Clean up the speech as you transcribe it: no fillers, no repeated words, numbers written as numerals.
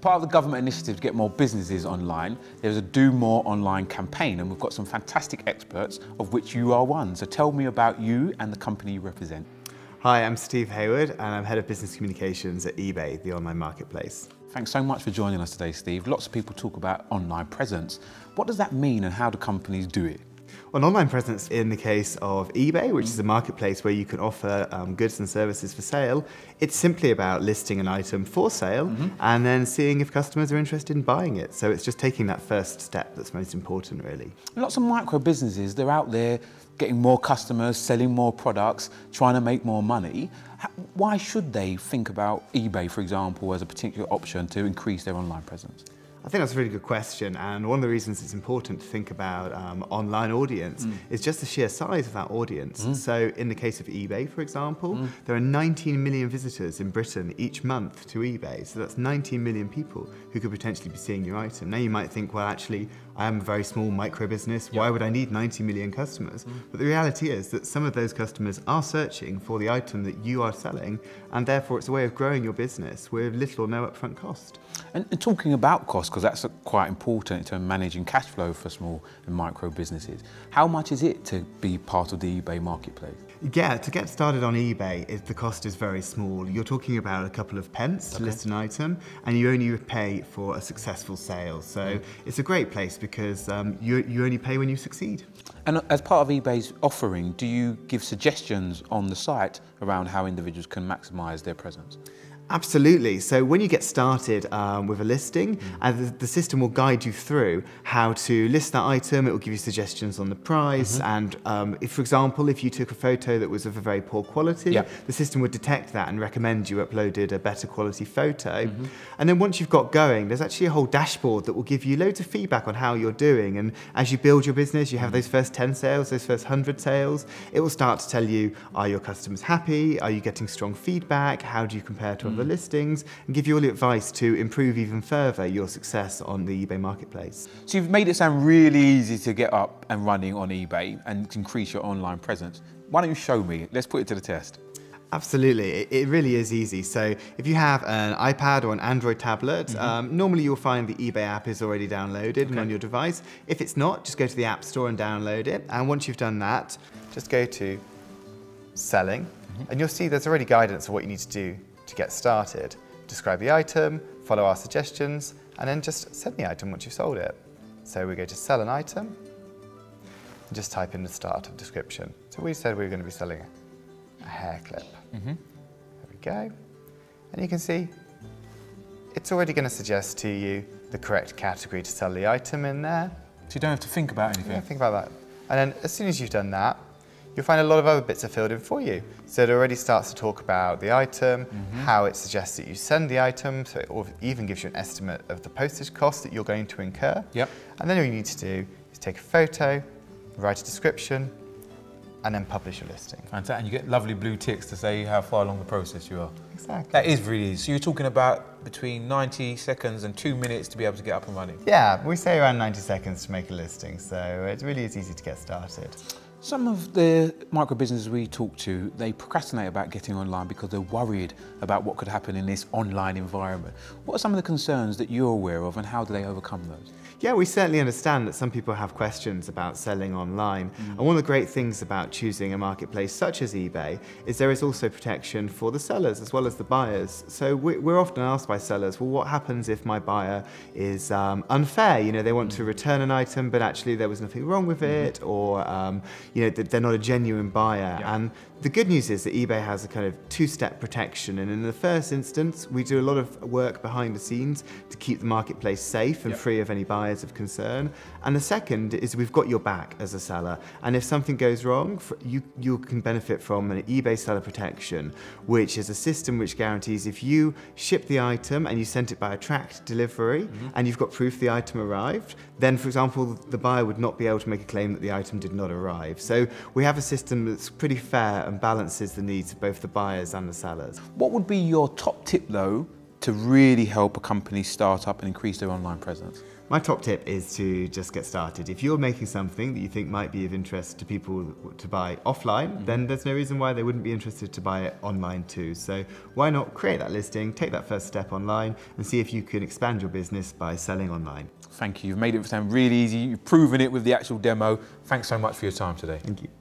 part of the government initiative to get more businesses online, there's a Do More Online campaign, and we've got some fantastic experts, of which you are one. So tell me about you and the company you represent. Hi, I'm Steve Heywood, and I'm Head of Business Communications at eBay, the online marketplace. Thanks so much for joining us today, Steve. Lots of people talk about online presence. What does that mean and how do companies do it? Well, an online presence in the case of eBay, which is a marketplace where you can offer goods and services for sale, it's simply about listing an item for sale and then seeing if customers are interested in buying it. So it's just taking that first step that's most important, really. Lots of micro businesses, they're out there getting more customers, selling more products, trying to make more money. Why should they think about eBay, for example, as a particular option to increase their online presence? I think that's a really good question, and one of the reasons it's important to think about online audience is just the sheer size of that audience. So in the case of eBay, for example, there are 19 million visitors in Britain each month to eBay, so that's 19 million people who could potentially be seeing your item. Now you might think, well actually, I am a very small micro business, why would I need 90 million customers? But the reality is that some of those customers are searching for the item that you are selling, and therefore it's a way of growing your business with little or no upfront cost. And talking about cost, because that's quite important in terms of managing cash flow for small and micro businesses, how much is it to be part of the eBay marketplace? Yeah, to get started on eBay, the cost is very small. You're talking about a couple of pence to list an item, and you only pay for a successful sale. So it's a great place because you only pay when you succeed. And as part of eBay's offering, do you give suggestions on the site around how individuals can maximise their presence? Absolutely. So when you get started with a listing, the system will guide you through how to list that item. It will give you suggestions on the price. And if, for example, if you took a photo that was of a very poor quality, the system would detect that and recommend you uploaded a better quality photo. And then once you've got going, there's actually a whole dashboard that will give you loads of feedback on how you're doing. And as you build your business, you have those first 10 sales, those first 100 sales. It will start to tell you, are your customers happy? Are you getting strong feedback? How do you compare to other listings, and give you all the advice to improve even further your success on the eBay marketplace. So you've made it sound really easy to get up and running on eBay and increase your online presence. Why don't you show me? Let's put it to the test. Absolutely, it really is easy. So if you have an iPad or an Android tablet, normally you'll find the eBay app is already downloaded and on your device. If it's not, just go to the App Store and download it. And once you've done that, just go to Selling, and you'll see there's already guidance on what you need to do to get started. Describe the item, follow our suggestions, and then just send the item once you've sold it. So we go to Sell an Item, and just type in the start of description. So we said we were going to be selling a hair clip. There we go. And you can see it's already going to suggest to you the correct category to sell the item in there. So you don't have to think about anything? Yeah, think about that. And then as soon as you've done that, you'll find a lot of other bits are filled in for you. So it already starts to talk about the item, how it suggests that you send the item, so it even gives you an estimate of the postage cost that you're going to incur. And then all you need to do is take a photo, write a description, and then publish your listing. Fantastic. And you get lovely blue ticks to say how far along the process you are. Exactly. That is really easy. So you're talking about between 90 seconds and 2 minutes to be able to get up and running? Yeah, we say around 90 seconds to make a listing, so it really is easy to get started. Some of the micro businesses we talk to, they procrastinate about getting online because they're worried about what could happen in this online environment. What are some of the concerns that you're aware of and how do they overcome those? Yeah, we certainly understand that some people have questions about selling online. And one of the great things about choosing a marketplace such as eBay is there is also protection for the sellers as well as the buyers. So we're often asked by sellers, well, what happens if my buyer is unfair? You know, they want to return an item, but actually there was nothing wrong with it, or you know, they're not a genuine buyer. And the good news is that eBay has a kind of two-step protection, and in the first instance, we do a lot of work behind the scenes to keep the marketplace safe and free of any buyers of concern. And the second is we've got your back as a seller, and if something goes wrong, you can benefit from an eBay seller protection, which is a system which guarantees if you ship the item and you sent it by a tracked delivery, and you've got proof the item arrived, then, for example, the buyer would not be able to make a claim that the item did not arrive. So we have a system that's pretty fair and balances the needs of both the buyers and the sellers. What would be your top tip, though, to really help a company start up and increase their online presence? My top tip is to just get started. If you're making something that you think might be of interest to people to buy offline, then there's no reason why they wouldn't be interested to buy it online too. So why not create that listing, take that first step online, and see if you can expand your business by selling online. Thank you. You've made it sound really easy. You've proven it with the actual demo. Thanks so much for your time today. Thank you.